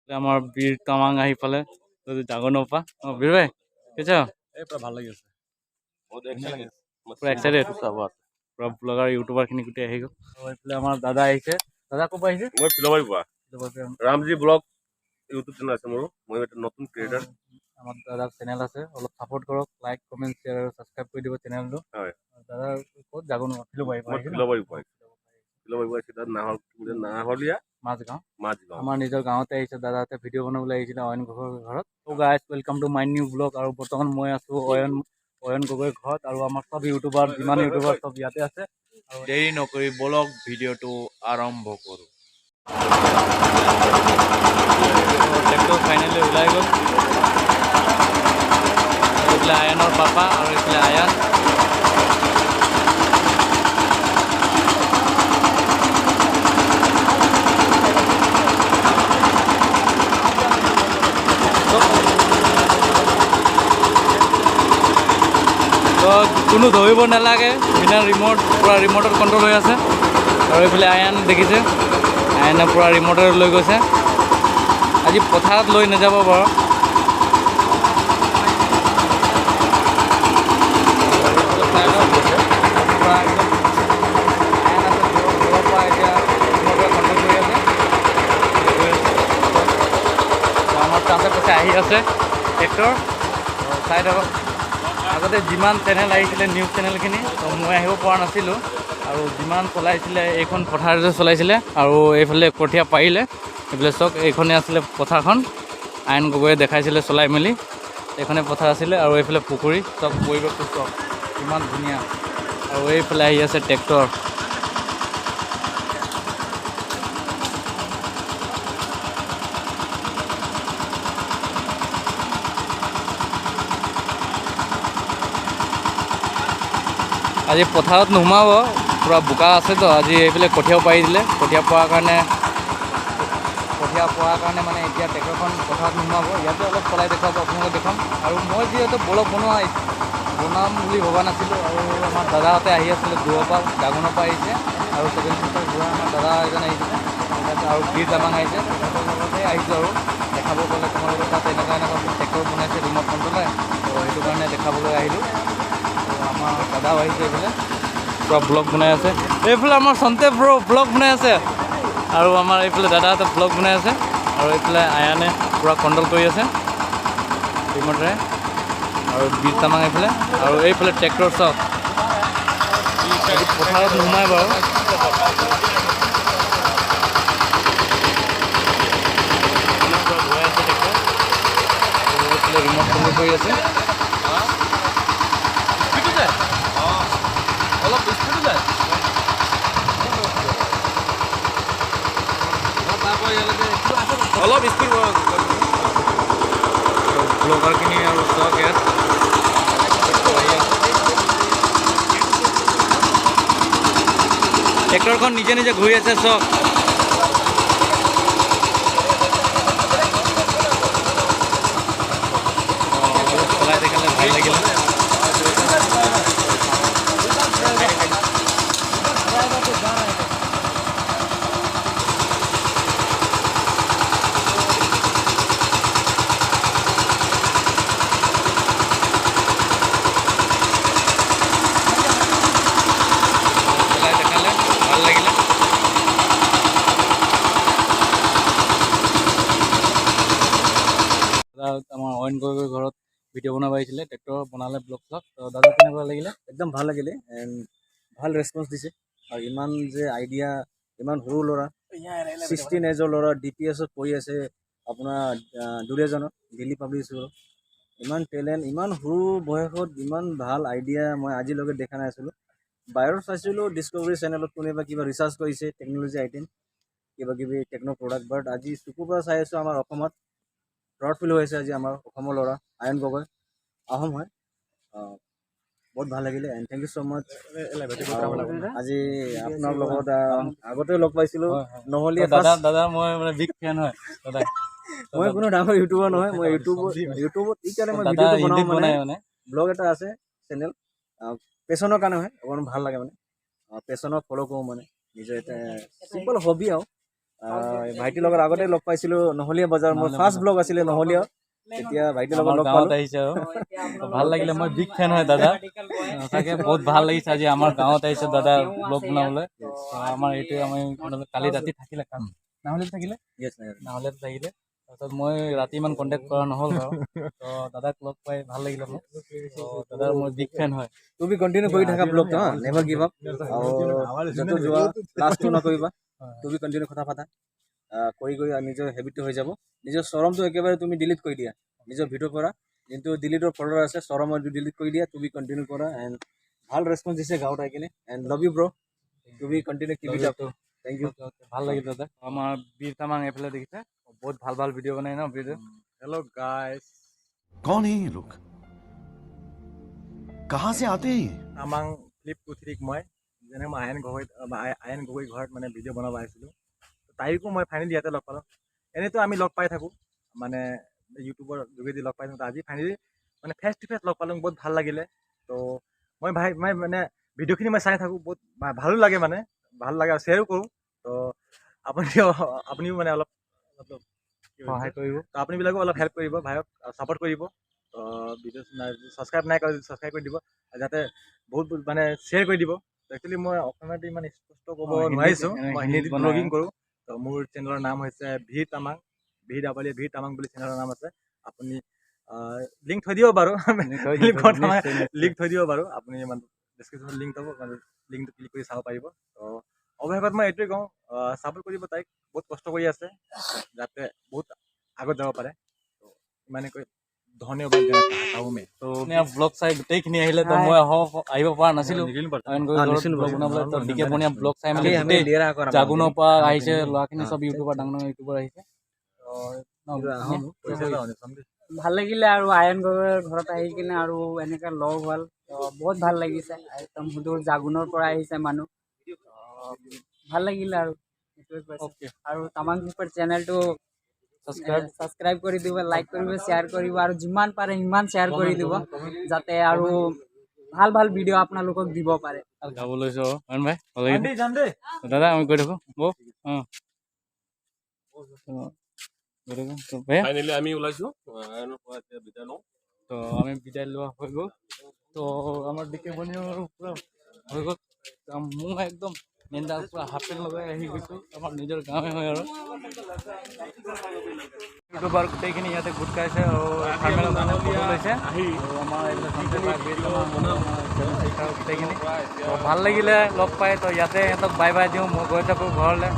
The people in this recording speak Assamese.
আমাৰ বীৰ তামাং আহি পালে জাগনৰ পৰা বীৰ ভাই কেছা ভাল লাগি আছে পুৰা এক্সাইটেড পুৰা ব্লগাৰ ইউটিউবাৰ খিনি গোটেই আহি গ'ল আৰু এইফালে আমাৰ দাদা আহিছে দাদা ক'ৰ পৰা আহিছে মই ফিলবাৰী পৰা ৰামজী ব্লগ ইউটিউব চেনেল আছে মোৰ মই এটা নতুন ক্ৰিয়েটাৰ আমাৰ দাদাৰ চেনেল আছে অলপ ছাপোৰ্ট কৰক লাইক কমেণ্ট শ্বেয়াৰ আৰু ছাবস্ক্ৰাইব কৰি দিব চেনেলটো হয় দাদা ক'ত জাগনো ফিলবাৰী পৰা নাহলীয়া মাজগাঁও মাজগাঁও আমাৰ নিজৰ গাঁৱতে আহিছে দাদাহঁতে ভিডিঅ' বনাবলৈ আহিছিলে অয়ন গগৈৰ ঘৰত ত' guys welcome to my new blog আৰু বৰ্তমান মই আছোঁ অয়ন গগৈৰ ঘৰত আৰু আমাৰ চব ইউটিউবাৰ যিমান ইউটিউবাৰ চব ইয়াতে আছে দেৰি নকৰি ব্লগ ভিডিঅ'টো আৰম্ভ কৰোঁ ট্ৰেক্টৰ ফাইনেলি ওলাই গ'ল এইফালে আয়ানৰ পাপা আৰু এইফালে আয়ান কোনো ধৰিব নালাগে বিনা ৰিম'ট পূৰা ৰিম'টত কণ্ট্ৰল হৈ আছে আৰু এইফালে আয়ান দেখিছে আয়ানে পূৰা ৰিম'টত লৈ গৈছে আজি পথাৰত লৈ নাযাব বাৰু আমাৰ তাতে পাছে আহি আছে ট্ৰেক্টৰ চাই থাকক আগতে যিমান চেনেল আহিছিলে নিউজ চেনেলখিনি মই আহিব পৰা নাছিলোঁ আৰু যিমান চলাইছিলে এইখন পথাৰতে চলাইছিলে আৰু এইফালে কঠীয়া পাৰিলে এইফালে চাওক এইখনে আছিলে পথাৰখন আয়ন গগৈয়ে দেখাইছিলে চলাই মেলি এইখনে পথাৰ আছিলে আৰু এইফালে পুখুৰী চব পৰিৱেশটো চাওক কিমান ধুনীয়া আৰু এইফালে আহি আছে ট্ৰেক্টৰ আজি পথাৰত নোসোমাব পূৰা বোকা আছেতো আজি এইফালে কঠীয়াও পাৰি দিলে কঠীয়া পোৱাৰ কাৰণে মানে এতিয়া ট্ৰেক্টৰখন পথাৰত নোসোমাব ইয়াতে অলপ চলাই দেখুৱাব আপোনালোকে দেখুৱাম আৰু মই যিহেতু ব্লগ বনাম বুলি ভবা নাছিলোঁ আৰু আমাৰ দাদাহঁতে আহি আছিলে দূৰৰ পৰা জাগনৰ পৰা আহিছে আৰু ছেভেন ছিষ্টাৰ ঘূৰা আমাৰ দাদা এজন আহিছিলে আৰু বীৰ তামাং আহিছে তেখেতৰ লগতে আহিছোঁ আৰু দেখাব গ'লে তোমালোকৰ তাত এনেকুৱা ট্ৰেক্টৰ বনাইছে ৰিম'ট কণ্ট্ৰলে ত' সেইটো কাৰণে দেখাবলৈ আহিলোঁ আমাৰ দাদাও আহিছে এইফালে পূৰা ব্লগ বনাই আছে এইফালে আমাৰ সন্তে ব্লগ বনাই আছে আৰু আমাৰ এইফালে দাদাহঁতে ব্লগ বনাই আছে আৰু এইফালে আয়ানে পূৰা কণ্ট্ৰল কৰি আছে ৰিম'টেৰে আৰু বীৰ তামাং এইফালে আৰু এইফালে ট্ৰেক্টৰ চাওক পথাৰত নোসোমাই বাৰু ঘূৰাই আছে ট্ৰেক্টৰ এইফালে ৰিম'ট কণ্ট্ৰল কৰি আছে অলপ স্পীড ব্লগাৰখিনি আৰু চাওক ইয়াত ট্ৰেক্টৰখন নিজে নিজে ঘূৰি আছে চাওক চলাই দেখালে ভাল লাগিলে আমাৰ অয়ন গগৈৰ ঘৰত ভিডিঅ' বনাব আহিছিলে ট্ৰেক্টৰ বনালে ব্লগ চগ দাদা কেনেকুৱা লাগিলে একদম ভাল লাগিলে ভাল ৰেছপন্স দিছে আৰু ইমান যে আইডিয়া ইমান সৰু ল'ৰা 16 এজৰ ল'ৰা DPSত পঢ়ি আছে আপোনাৰ দুৰেজনত দিল্লী পাব্লিক স্কুলত ইমান টেলেণ্ট ইমান সৰু বয়সত ইমান ভাল আইডিয়া মই আজিলৈকে দেখা নাছিলোঁ বাহিৰত চাইছিলোঁ ডিস্কভাৰী চেনেলত কোনোবা কিবা ৰিচাৰ্চ কৰিছে টেকন'লজি আইটেম কিবা কিবি টেকন' প্ৰডাক্ট বাট আজি চকুৰ পৰা চাই আছোঁ আমাৰ অসমত প্ৰাউড ফিল হৈ আছে আজি আমাৰ অসমৰ ল'ৰা আয়ন গগৈ আহোম হয় বহুত ভাল লাগিলে এণ্ড থেংক ইউ ছ' মাছ আজি আপোনাৰ লগত আগতেও লগ পাইছিলোঁ নহ'লে দাদা মই মানে বিগ ফেন হয় দাদা মই কোনো ডাঙৰ ইউটিউবাৰ নহয় মই ইউটিউবত এইকাৰণে মই ভিডিঅ'টো বনাওঁ মানে ব্লগ এটা আছে চেনেল পেশ্যনৰ কাৰণে হয় অকণমান ভাল লাগে মানে পেশ্যনক ফ'ল' কৰোঁ মানে নিজৰ এটা চিম্পল হবি আৰু ভাইটিৰ লগত আগতে লগ পাইছিলোঁ নহলীয়া বজাৰ মোৰ ফাৰ্ষ্ট ব্লগ আছিলে নহলীয়া তেতিয়া ভাইটিৰ লগত আমাৰ লগ গাঁৱত পালোঁ আহিছে আৰু তো ভাল লাগিলে মই বিগ ফেন হয় দাদা সঁচাকৈ বহুত ভাল লাগিছে আজি আমাৰ গাঁৱত আহিছে দাদা ব্লগ বনাবলৈ তো আমাৰ এইটোৱে আমি কালি ৰাতি থাকিলে কাম নহ'লে থাকিলে Yes, নহ'লে থাকিলে তাৰপিছত মই ৰাতি ইমান কণ্টেক্ট কৰা নহ'ল বাৰু তো দাদাক লগ পাই ভাল লাগিলে মোক তো দাদাৰ মই বিগ ফেন হয় তুমি কণ্টিনিউ কৰি থাকা ব্লগটো হা নেভাৰ গিভ আপ আৰু য'ত যোৱা লাষ্টটো নকৰিবা তুমি কণ্টিনিউ কথা পাতা কৰি কৰি নিজৰ হেবিটটো হৈ যাব নিজৰ চৰমটো একেবাৰে তুমি ডিলিট কৰি দিয়া নিজৰ ভিডিঅ'ৰ পৰা যোনটো ডিলিটৰ ফল্ডাৰ আছে চৰমৰ ডিলিট কৰি দিয়া তুমি কণ্টিনিউ কৰা এণ্ড ভাল ৰেছপন্স দিছে গাঁৱত আহি কিনে এণ্ড লাভ ইউ ব্ৰ তুমি continue keep it up thank you ভাল লাগিল দাদা আমাৰ বীৰ তামাং এইফালে দেখিছে বহুত ভাল ভাল ভিডিঅ' বনাই ন ভিডিঅ' हेलो गाइस कौन है ये लोग कहाँ से आते हैं ये আমাং ফ্লিপ 23 মই যেনে মই আয়ন গগৈ ঘৰত মানে ভিডিঅ' বনাব আহিছিলোঁ তাইকো মই ফাইনেলি ইয়াতে লগ পালোঁ এনেইতো আমি লগ পাই থাকোঁ মানে ইউটিউবৰ যোগেদি লগ পাই থাকোঁ আজি ফাইনেলি মানে ফেচ টু ফেচ লগ পালোঁ বহুত ভাল লাগিলে তো মই মানে ভিডিঅ'খিনি মই চাই থাকোঁ বহুত ভালো লাগে মানে ভাল লাগে আৰু শ্বেয়াৰো কৰোঁ তো আপুনিও মানে অলপ সহায় কৰিব তো আপুনিবিলাকো অলপ হেল্প কৰিব ভাইক ছাপোৰ্ট কৰিব তো ভিডিঅ' ছাবস্ক্ৰাইব নাই কৰে ছাবস্ক্ৰাইব কৰি দিব যাতে বহুত মানে শ্বেয়াৰ কৰি দিব একচুৱেলি মই অসমীয়াত ইমান স্পষ্ট ক'ব নোৱাৰিছোঁ মই হিন্দীত ব্লগিং কৰোঁ তো মোৰ চেনেলৰ নাম হৈছে ভিৰ তামাং ভিৰ তামাং বুলি চেনেলৰ নাম আছে আপুনি লিংক থৈ দিব বাৰু লিংক থৈ দিব বাৰু আপুনি মানে ডিছক্ৰিপশ্যনত লিংক থ'ব মানে লিংকটো ক্লিক কৰি চাব পাৰিব তো অৱশেষত মই এইটোৱে কওঁ ছাপোৰ্ট কৰিব তাইক বহুত কষ্ট কৰি আছে যাতে বহুত আগত যাব পাৰে তো ইমানে কৈ ধন্যবাদ জনাই তো ব্লগ চাই গোটেইখিনি আহিলে তো মই আহিব পৰা নাছিলোঁ ব্লগ বনাবলৈ তো ডিকে বনিয়া ব্লগ চাই মেলি গোটেই জাগুনৰ পৰা আহিছে ল'ৰাখিনি চব ইউটিউবাৰ ডাঙৰ ডাঙৰ ইউটিউবাৰ আহিছে ভাল লাগিলে আৰু আয়ন গগৈৰ ঘৰত আহি কিনে আৰু এনেকৈ লগ হ'ল বহুত ভাল লাগিছে একদম সুদূৰ জাগুনৰ পৰা আহিছে মানুহ ভাল লাগিলে আৰু সেইটোৱে কৈছে আৰু তামাং গ্ৰুপৰ চেনেলটো ছাবস্ক্ৰাইব কৰি দিব লাইক কৰিব শ্বেয়াৰ কৰিব আৰু যিমান পাৰে সিমান শ্বেয়াৰ কৰি দিব যাতে আৰু ভাল ভাল ভিডিঅ' আপোনালোকক দিব পাৰে যাব লৈছোঁ অয়ন ভাই ভাল লাগিছে দাদা আমি গৈ থাকোঁ বৌ ফাইনেলি আমি ওলাইছোঁ আয়নৰ পৰা এতিয়া বিদায় লওঁ তো আমি বিদায় লোৱা হৈ গ'ল তো আমাৰ ডিকে বনিও পূৰা হৈ গ'ল মোৰ একদম মেইনডাল পূৰা হাফ পেণ্ট লগাই আহি গৈছোঁ আমাৰ নিজৰ গাঁৱে হয় আৰু ইউটিউবাৰ গোটেইখিনি ইয়াতে গোট খাইছে আৰু থাৰ্মেলৰ কাৰণে ফটো লৈছে আৰু আমাৰ গোটেইখিনি ভাল লাগিলে লগ পাই তো ইয়াতে সিহঁতক বাই বাই দিওঁ মই গৈ থাকোঁ ঘৰলৈ